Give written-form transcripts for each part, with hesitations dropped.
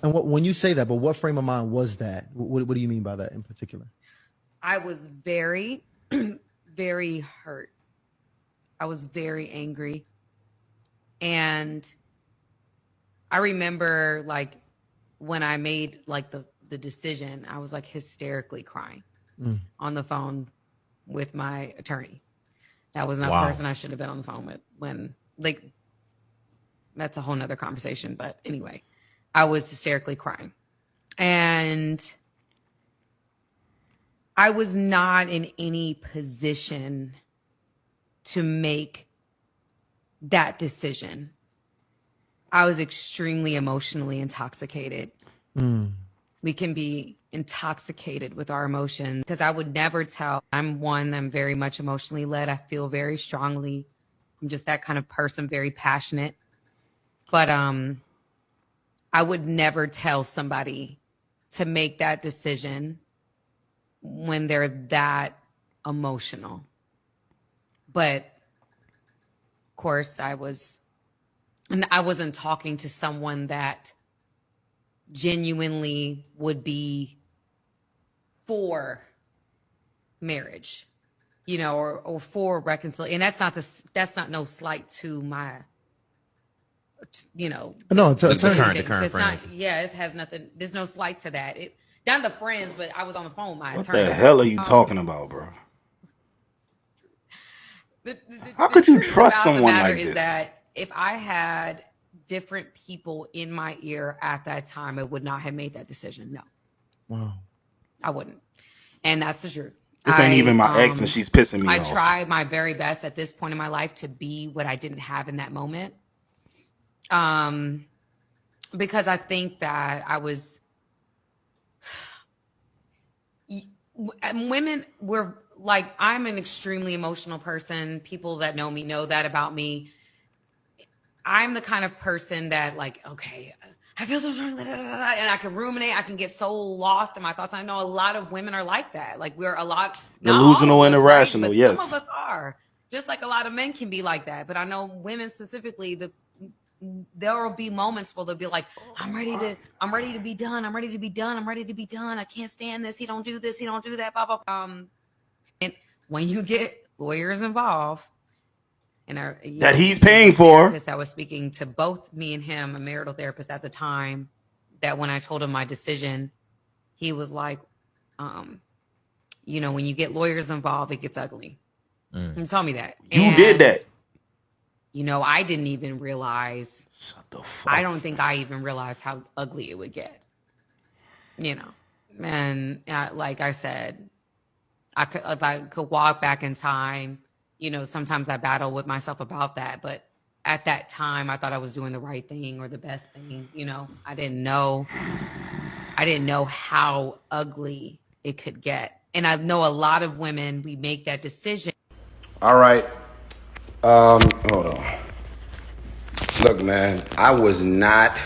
And when you say that, but what frame of mind was that? What do you mean by that in particular? I was very, very hurt. I was very angry. And I remember like when I made like the decision, I was like hysterically crying on the phone with my attorney. That was not the person I should have been on the phone with when, like, that's a whole nother conversation. But anyway, I was hysterically crying. And I was not in any position to make that decision. I was extremely emotionally intoxicated. We can be intoxicated with our emotions because I would never tell. I'm very much emotionally led. I feel very strongly. I'm just that kind of person, very passionate. But I would never tell somebody to make that decision when they're that emotional. But of course I wasn't talking to someone that genuinely would be for marriage, or for reconciliation. And that's not no slight to my, No, it's the current friends. It has nothing. There's no slight to that. Not the friends, but I was on the phone with my attorney. What the hell are you talking about, bro? How could you trust someone like this? Is that if I had different people in my ear at that time, I would not have made that decision. No. Wow. I wouldn't. And that's the truth. This ain't even my ex and she's pissing me off. I tried my very best at this point in my life to be what I didn't have in that moment. Because I think that women were like, I'm an extremely emotional person. People that know me know that about me. I'm the kind of person that like, okay, I feel so strong, and I can ruminate. I can get so lost in my thoughts. I know a lot of women are like that. Like we're a lot delusional and irrational. Yes, some of us are. Just like a lot of men can be like that. But I know women specifically, there will be moments where they'll be like, I'm ready to be done. I'm ready to be done. I'm ready to be done. I can't stand this. He don't do this. He don't do that. Blah, blah, blah. And when you get lawyers involved, and that he's paying for. I was speaking to both me and him, a marital therapist at the time, that when I told him my decision, he was like, when you get lawyers involved, it gets ugly. He told me that. You did that. I didn't even realize. Shut the fuck. I don't think I even realized how ugly it would get. And like I said, if I could walk back in time, sometimes I battle with myself about that. But at that time, I thought I was doing the right thing or the best thing. I didn't know how ugly it could get. And I know a lot of women, we make that decision. All right. Hold on. Look, man, I was not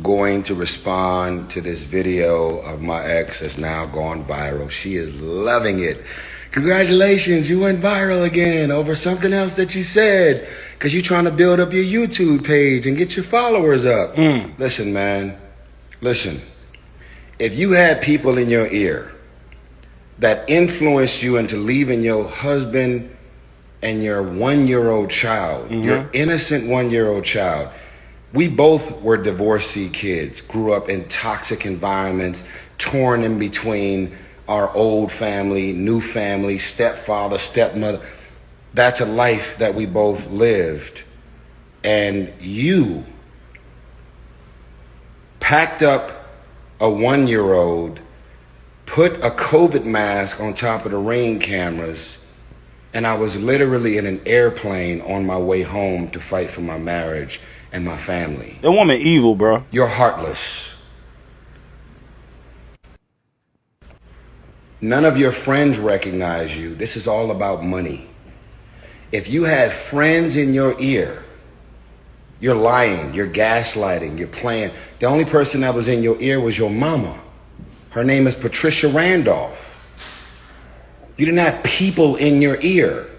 going to respond to this video of my ex that's now gone viral. She is loving it. Congratulations, you went viral again over something else that you said because you're trying to build up your YouTube page and get your followers up. Listen, man, listen. If you had people in your ear that influenced you into leaving your husband and your 1-year-old child, your innocent 1-year-old child, we both were divorcee kids, grew up in toxic environments, torn in between our old family, new family, stepfather, stepmother. That's a life that we both lived. And you packed up a 1-year-old, put a COVID mask on top of the Ring cameras, and I was literally in an airplane on my way home to fight for my marriage and my family. That woman evil, bro. You're heartless. None of your friends recognize you. This is all about money. If you had friends in your ear, you're lying, you're gaslighting, you're playing. The only person that was in your ear was your mama. Her name is Patricia Randolph. You didn't have people in your ear.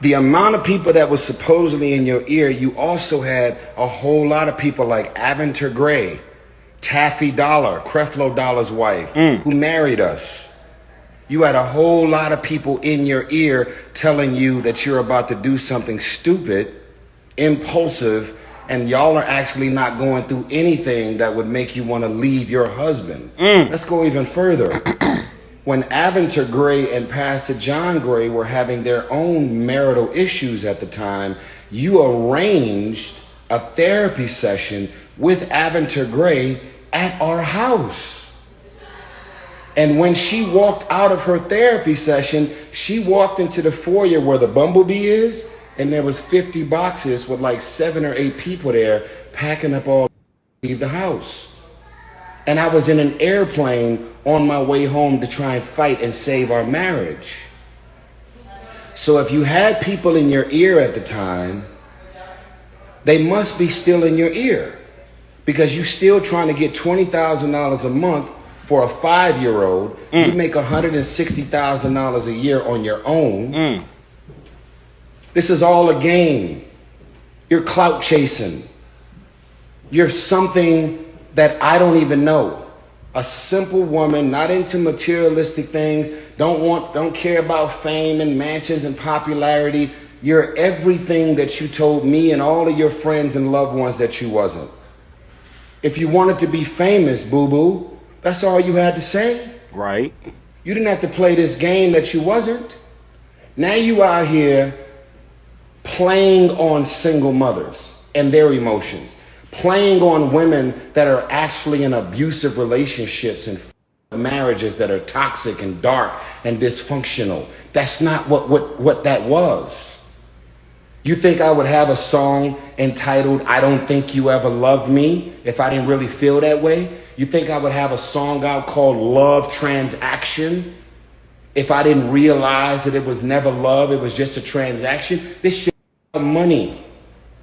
The amount of people that was supposedly in your ear, you also had a whole lot of people like Aventer Gray, Taffy Dollar, Creflo Dollar's wife, who married us. You had a whole lot of people in your ear telling you that you're about to do something stupid, impulsive, and y'all are actually not going through anything that would make you want to leave your husband. Let's go even further. When Aventer Gray and Pastor John Gray were having their own marital issues at the time, you arranged a therapy session with Aventer Gray at our house. And when she walked out of her therapy session, she walked into the foyer where the Bumblebee is, and there was 50 boxes with like 7 or 8 people there packing up all to leave the house. And I was in an airplane on my way home to try and fight and save our marriage. So if you had people in your ear at the time, they must be still in your ear, because you're still trying to get $20,000 a month for a 5-year-old. You make $160,000 a year on your own. This is all a game. You're clout chasing. You're something that I don't even know. A simple woman, not into materialistic things, don't care about fame and mansions and popularity. You're everything that you told me and all of your friends and loved ones that you wasn't. If you wanted to be famous, boo-boo, that's all you had to say. Right. You didn't have to play this game that you wasn't. Now you out here playing on single mothers and their emotions, playing on women that are actually in abusive relationships and marriages that are toxic and dark and dysfunctional. That's not what that was. You think I would have a song entitled "I Don't Think You Ever Loved Me" if I didn't really feel that way? You think I would have a song out called "Love Transaction" if I didn't realize that it was never love, it was just a transaction? This shit is money.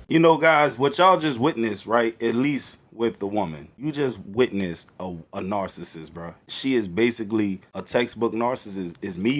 You know, guys, what y'all just witnessed, right? At least with the woman, you just witnessed a narcissist, bro. She is basically a textbook narcissist. It's me.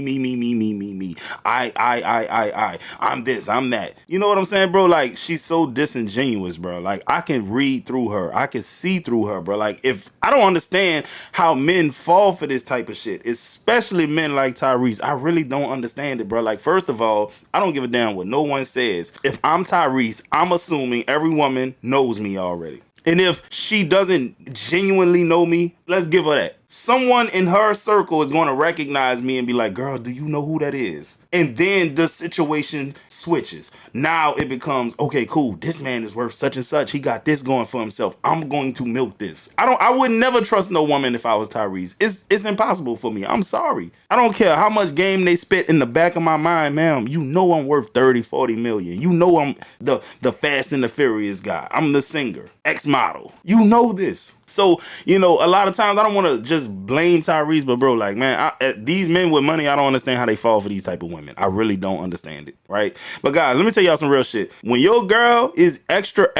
I'm this, I'm that. You know what I'm saying, bro? Like, she's so disingenuous, bro. Like, I can read through her. I can see through her, bro. Like, if I don't understand how men fall for this type of shit, especially men like Tyrese, I really don't understand it, bro. Like, first of all, I don't give a damn what no one says. If I'm Tyrese, I'm assuming every woman knows me already. And if she doesn't genuinely know me, let's give her that. Someone in her circle is going to recognize me and be like, girl, do you know who that is? And then the situation switches. Now it becomes, okay, cool. This man is worth such and such. He got this going for himself. I'm going to milk this. I would never trust no woman if I was Tyrese. It's impossible for me. I'm sorry. I don't care how much game they spit in the back of my mind, ma'am. You know I'm worth 30, 40 million. You know I'm the Fast and the Furious guy. I'm the singer, ex-model. You know this. So, you know, a lot of times I don't want to just blame Tyrese, but bro, like, man, these men with money, I don't understand how they fall for these type of women. I really don't understand it, right? But guys, let me tell y'all some real shit. When your girl is extra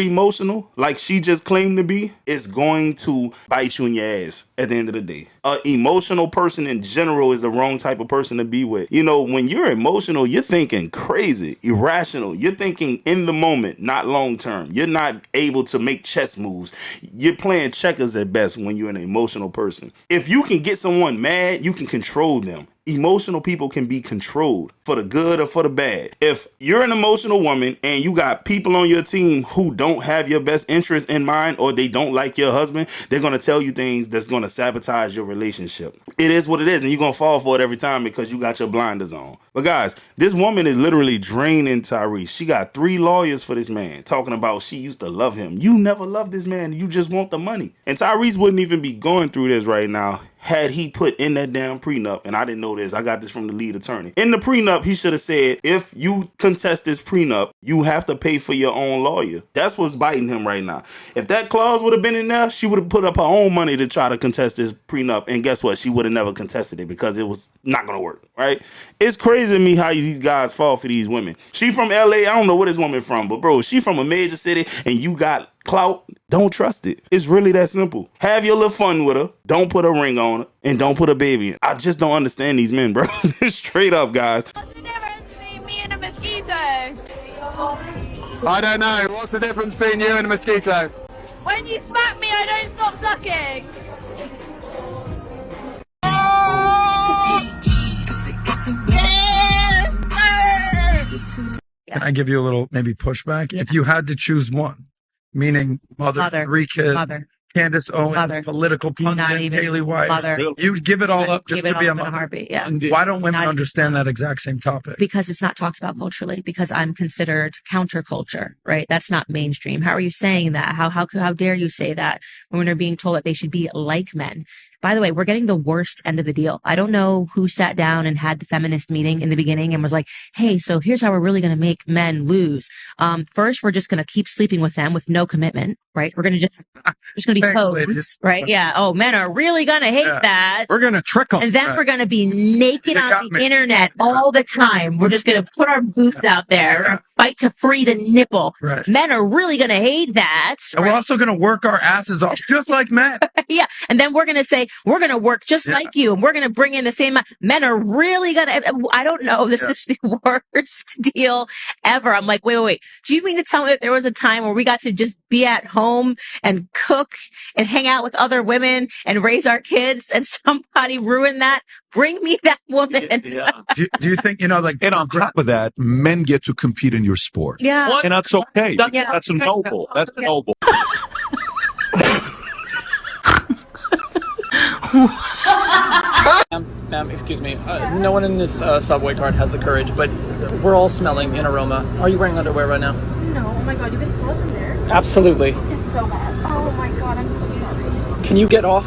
emotional, like she just claimed to be, it's going to bite you in your ass at the end of the day. An emotional person in general is the wrong type of person to be with. You know, when you're emotional, you're thinking crazy, irrational. You're thinking in the moment, not long term. You're not able to make chess moves. You're playing checkers at best when you're an emotional person. If you can get someone mad, you can control them. Emotional people can be controlled for the good or for the bad. If you're an emotional woman and you got people on your team who don't have your best interest in mind, or they don't like your husband, they're going to tell you things that's going to sabotage your relationship. It is what it is, and you're going to fall for it every time because you got your blinders on. But guys, this woman is literally draining Tyrese. She got 3 lawyers for this man talking about she used to love him. You never loved this man. You just want the money. And Tyrese wouldn't even be going through this right now had he put in that damn prenup. And I didn't know this. I got this from the lead attorney. In the prenup, he should have said, if you contest this prenup, you have to pay for your own lawyer. That's what's biting him right now. If that clause would have been in there, she would have put up her own money to try to contest this prenup. And guess what? She would have never contested it because it was not going to work, right? It's crazy to me how these guys fall for these women. She from LA. I don't know where this woman from, but bro, she from a major city and you got clout. Don't trust it. It's really that simple. Have your little fun with her. Don't put a ring on her and don't put a baby in. I just don't understand these men, bro. Straight up, guys. Never see me in a mosquito? I don't know. What's the difference between you and a mosquito? When you smack me, I don't stop sucking. Can I give you a little maybe pushback? Yeah. If you had to choose one, meaning mother, 3 kids, Candace Owens, political pundit, Daily Wire, you'd give it all up just to be a mother. Heartbeat, yeah. Why don't women understand that exact same topic? Because it's not talked about culturally, because I'm considered counterculture, right? That's not mainstream. How are you saying that? How dare you say that? Women are being told that they should be like men. By the way, we're getting the worst end of the deal. I don't know who sat down and had the feminist meeting in the beginning and was like, hey, so here's how we're really going to make men lose. First, we're just going to keep sleeping with them with no commitment, right? We're going to just going to be codes, right? Yeah. Oh, men are really going to hate that. We're going to trick them. And then we're going to be naked on the internet all the time. We're just going to put our boobs out there. We're going to fight to free the nipple. Right. Men are really going to hate that. And we're also going to work our asses off just like men. Yeah. And then we're going to say, we're going to work just like you. And we're going to bring in the same. Men are really going to, I don't know. This is the worst deal ever. I'm like, wait. Do you mean to tell me that there was a time where we got to just be at home and cook and hang out with other women and raise our kids and somebody ruined that? Bring me that woman. Yeah. do you think, like, and on top of that, men get to compete in your sport. Yeah. And that's okay. That's noble. That's noble. Ma'am, excuse me. No one in this subway card has the courage, but we're all smelling an aroma. Are you wearing underwear right now? No, oh my god, you can smell it from there? Absolutely. It's so bad. Oh my god, I'm so sorry. Can you get off?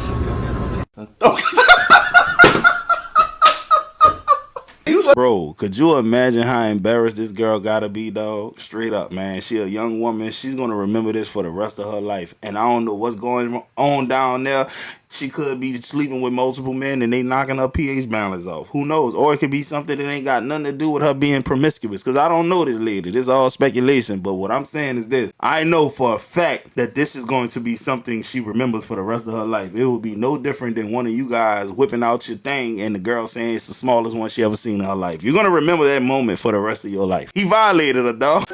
Bro, could you imagine how embarrassed this girl gotta be, dog? Straight up, man. She a young woman. She's gonna remember this for the rest of her life. And I don't know what's going on down there. She could be sleeping with multiple men and they knocking her pH balance off. Who knows? Or it could be something that ain't got nothing to do with her being promiscuous. Because I don't know this lady. This is all speculation. But what I'm saying is this. I know for a fact that this is going to be something she remembers for the rest of her life. It will be no different than one of you guys whipping out your thing and the girl saying it's the smallest one she ever seen in her life. You're going to remember that moment for the rest of your life. He violated her, dog.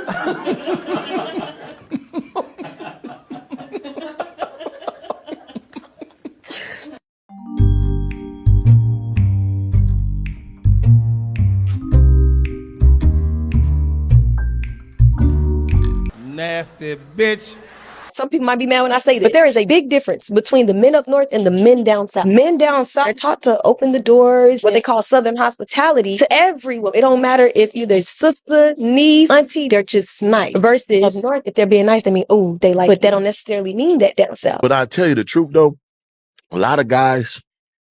Nasty bitch. Some people might be mad when I say this, but there is a big difference between the men up north and the men down south. Men down south are taught to open the doors, what they call Southern hospitality, to everyone. It don't matter if you're their sister, niece, auntie, they're just nice. Versus up north, if they're being nice, they mean, oh, they like, but that don't necessarily mean that down south. But I tell you the truth though, a lot of guys,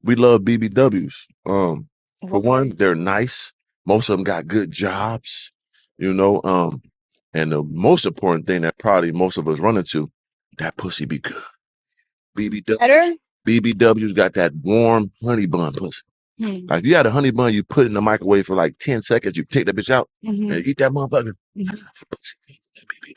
we love BBWs. For one, they're nice. Most of them got good jobs, and the most important thing that probably most of us run into, that pussy be good. BBW's got that warm honey bun pussy. Like you had a honey bun, you put it in the microwave for like 10 seconds, you take that bitch out and eat that motherfucker. That's a pussy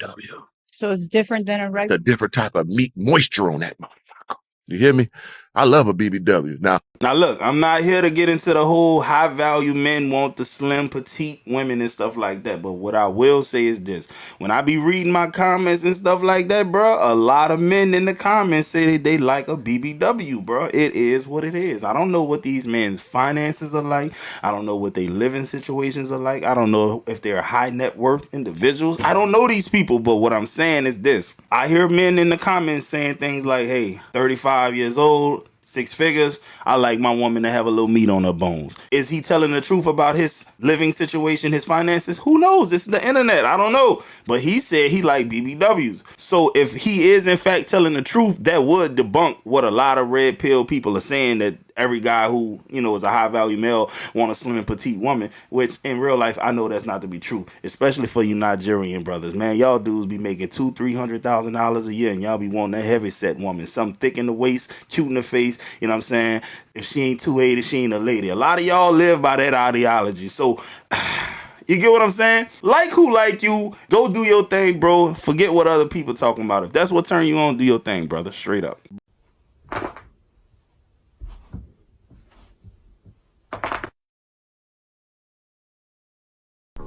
BBW. So it's different than a regular. A different type of meat moisture on that motherfucker. You hear me? I love a BBW. Now look, I'm not here to get into the whole high value men want the slim petite women and stuff like that. But what I will say is this. When I be reading my comments and stuff like that, bro, a lot of men in the comments say they like a BBW, bro. It is what it is. I don't know what these men's finances are like. I don't know what their living situations are like. I don't know if they're high net worth individuals. I don't know these people, but what I'm saying is this. I hear men in the comments saying things like, hey, 35 years old, 6 figures, I like my woman to have a little meat on her bones. Is he telling the truth about his living situation, his finances? Who knows? It's the internet. I don't know. But he said he liked BBWs. So if he is in fact telling the truth, that would debunk what a lot of red pill people are saying, that every guy who, is a high value male want a slim and petite woman, which in real life, I know that's not to be true, especially for you Nigerian brothers, man. Y'all dudes be making $200,000-$300,000 a year and y'all be wanting a heavy set woman, something thick in the waist, cute in the face. You know what I'm saying? If she ain't 280, she ain't a lady. A lot of y'all live by that ideology. So you get what I'm saying? Like who like you, go do your thing, bro. Forget what other people talking about. If that's what turn you on, do your thing, brother. Straight up.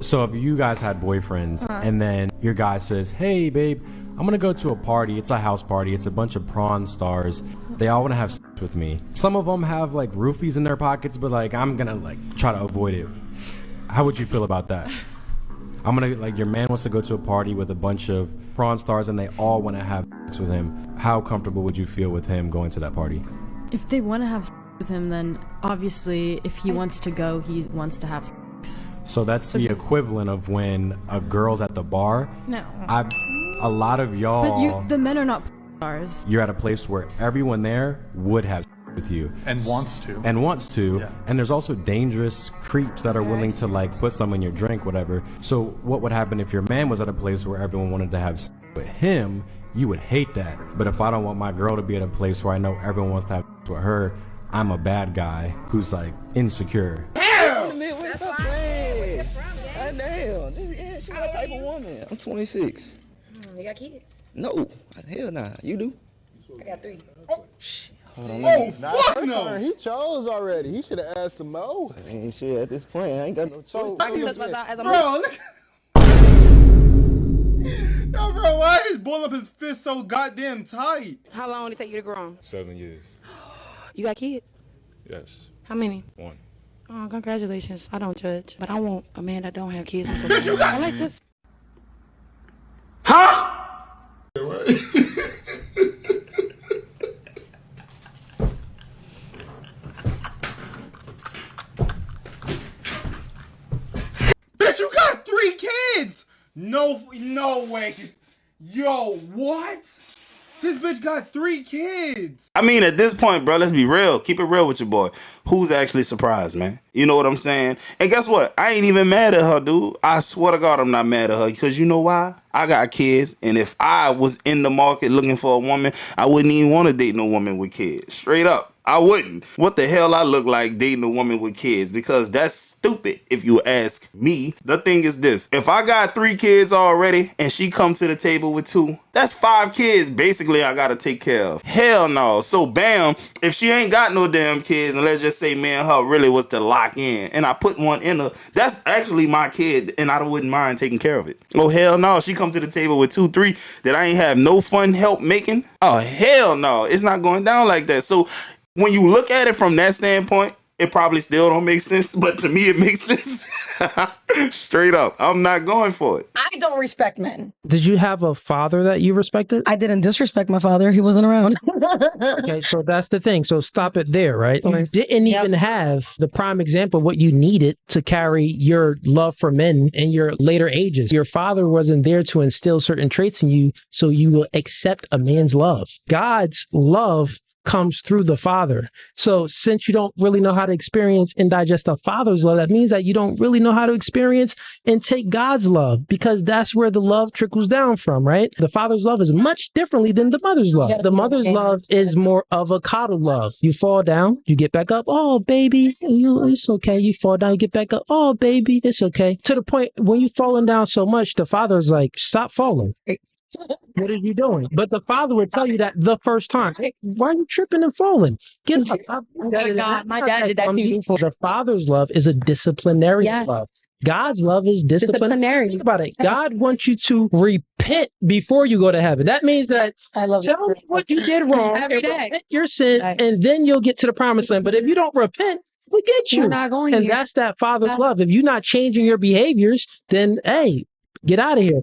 So if you guys had boyfriends and then your guy says, hey babe, I'm gonna go to a party, it's a house party, it's a bunch of prawn stars, they all wanna have sex with me. Some of them have like roofies in their pockets, but like I'm gonna like try to avoid it. How would you feel about that? I'm gonna, like, your man wants to go to a party with a bunch of prawn stars and they all wanna have sex with him. How comfortable would you feel with him going to that party? If they wanna have sex with him, then obviously if he wants to go, he wants to have sex. So that's the equivalent of when a girl's at the bar. No. A lot of y'all. But the men are not stars. You're at a place where everyone there would have with you. And wants to. Yeah. And there's also dangerous creeps that are willing to like put some in your drink, whatever. So what would happen if your man was at a place where everyone wanted to have with him? You would hate that. But if I don't want my girl to be at a place where I know everyone wants to have with her, I'm a bad guy who's like insecure. Damn, she's my type of woman. I'm 26. You got kids? No, hell nah. You do? I got 3. Shh. Hold on. Oh, fuck no. He chose already. He should have asked some more. Ain't shit at this point. I ain't got no choice. I can touch my thigh as I'm Bro, look. Yo, bro, why is boiling up his fist so goddamn tight? How long did it take you to grow? 7 years. You got kids? Yes. How many? 1. Oh, congratulations. I don't judge, but I want a man that don't have kids. I like this. Huh? Bitch, you got 3 kids! No way. Yo, what? This bitch got 3 kids. I mean, at this point, bro, let's be real. Keep it real with your boy. Who's actually surprised, man? You know what I'm saying? And guess what? I ain't even mad at her, dude. I swear to God, I'm not mad at her. Because you know why? I got kids. And if I was in the market looking for a woman, I wouldn't even want to date no woman with kids. Straight up. I wouldn't. What the hell I look like dating a woman with kids? Because that's stupid if you ask me. The thing is this. If I got 3 kids already and she come to the table with 2, that's 5 kids basically I gotta take care of. Hell no. So bam, if she ain't got no damn kids and let's just say me and her really was to lock in and I put one in her, that's actually my kid and I wouldn't mind taking care of it. Oh hell no. She come to the table with 2, 3 that I ain't have no fun help making. Oh hell no. It's not going down like that. So when you look at it from that standpoint, it probably still don't make sense, but to me it makes sense. Straight up. I'm not going for it. I don't respect men. Did you have a father that you respected? I didn't disrespect my father. He wasn't around. Okay, so that's the thing. So stop it there, right? You didn't even have the prime example of what you needed to carry your love for men in your later ages. Your father wasn't there to instill certain traits in you so you will accept a man's love. God's love comes through the father. So since you don't really know how to experience and digest a father's love, that means that you don't really know how to experience and take God's love, because that's where the love trickles down from, right? The father's love is much differently than the mother's love. The mother's love is more of a coddle love. You fall down, you get back up. Oh, baby, it's okay. You fall down, you get back up. Oh, baby, it's okay. To the point when you've fallen down so much, the father's like, stop falling. What are you doing? But the father would tell you that the first time. Hey, why are you tripping and falling? Get up. Oh my God, my dad did that to me. The father's love is a disciplinary love. God's love is disciplinary. Think about it. God wants you to repent before you go to heaven. That means that tell me what you did wrong and repent your sins, and then you'll get to the promised land. But if you don't repent, forget you. Not going and here. that's that father's love. If you're not changing your behaviors, then hey, get out of here.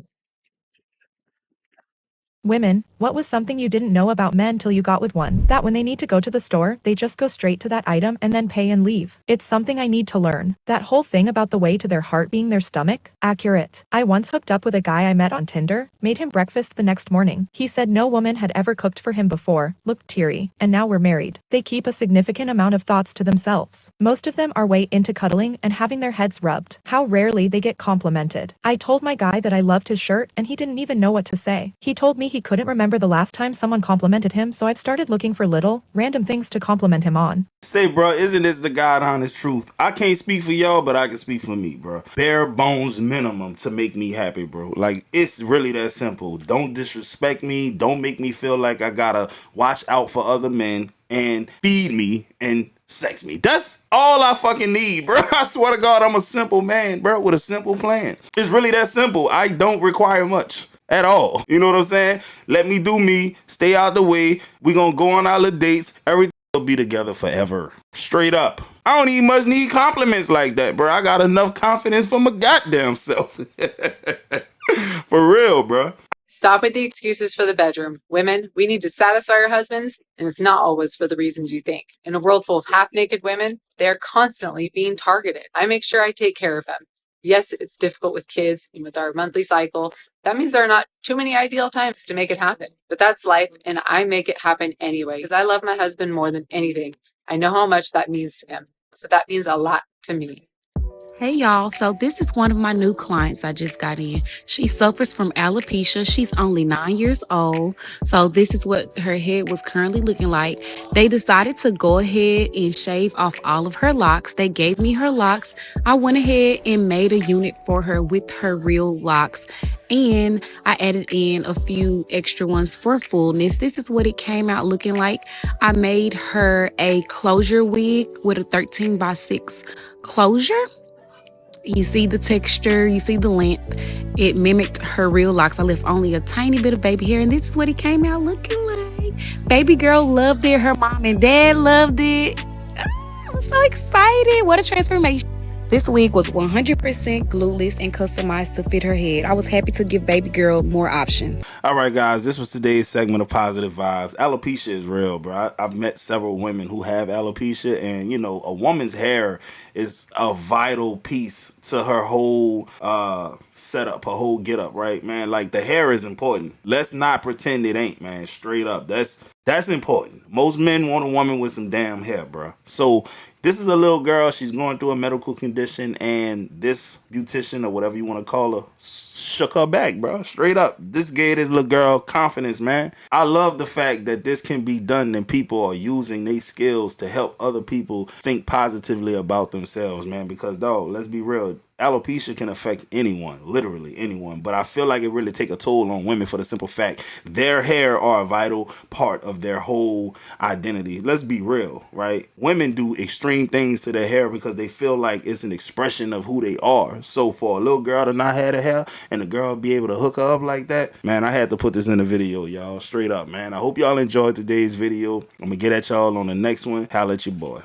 Women, what was something you didn't know about men till you got with one? That when they need to go to the store, they just go straight to that item and then pay and leave. It's something I need to learn. That whole thing about the way to their heart being their stomach? Accurate. I once hooked up with a guy I met on Tinder, made him breakfast the next morning. He said no woman had ever cooked for him before, looked teary, and now we're married. They keep a significant amount of thoughts to themselves. Most of them are way into cuddling and having their heads rubbed. How rarely they get complimented. I told my guy that I loved his shirt and he didn't even know what to say. He told me he couldn't remember the last time someone complimented him, so I've started looking for little, random things to compliment him on. Say, bro, isn't this the God honest truth? I can't speak for y'all, but I can speak for me, bro. Bare bones minimum to make me happy, bro. Like, it's really that simple. Don't disrespect me. Don't make me feel like I gotta watch out for other men and feed me and sex me. That's all I fucking need, bro. I swear to God, I'm a simple man, bro, with a simple plan. It's really that simple. I don't require much at all. You know what I'm saying? Let me do me, stay out the way. We gonna go on our little dates. Everything will be together forever. Straight up. I don't even much need compliments like that, bro. I got enough confidence for my goddamn self. For real, bro. Stop with the excuses for the bedroom. Women, we need to satisfy our husbands, and it's not always for the reasons you think. In a world full of half-naked women, they're constantly being targeted. I make sure I take care of them. Yes, it's difficult with kids and with our monthly cycle. That means there are not too many ideal times to make it happen. But that's life, and I make it happen anyway, because I love my husband more than anything. I know how much that means to him. So that means a lot to me. Hey y'all, so this is one of my new clients I just got in. She suffers from alopecia. She's only 9 years old. So this is what her head was currently looking like. They decided to go ahead and shave off all of her locks. They gave me her locks. I went ahead and made a unit for her with her real locks. And I added in a few extra ones for fullness. This is what it came out looking like. I made her a closure wig with a 13x6 closure. You see the texture, you see the length. It mimicked her real locks. I left only a tiny bit of baby hair, and this is what it came out looking like. Baby girl loved it. Her mom and dad loved it. I'm so excited. What a transformation. This wig was 100% glueless and customized to fit her head. I was happy to give baby girl more options. All right, guys, this was today's segment of Positive Vibes. Alopecia is real, bro. I've met several women who have alopecia, and, you know, a woman's hair is a vital piece to her whole setup, her whole get up, right, man? Like, the hair is important. Let's not pretend it ain't, man. Straight up. That's important. Most men want a woman with some damn hair, bro. So this is a little girl. She's going through a medical condition, and this beautician, or whatever you want to call her, shook her back, bro. Straight up. This gave this little girl confidence, man. I love the fact that this can be done, and people are using their skills to help other people think positively about themselves, man. Because, dog, let's be real. Alopecia can affect anyone, literally anyone, but I feel like it really take a toll on women for the simple fact their hair are a vital part of their whole identity. Let's be real, right? Women do extreme things to their hair because they feel like it's an expression of who they are. So for a little girl to not have a hair and the girl be able to hook her up like that, man, I had to put this in the video, y'all. Straight up, man. I hope y'all enjoyed today's video. I'm gonna get at y'all on the next one. Holla at your boy.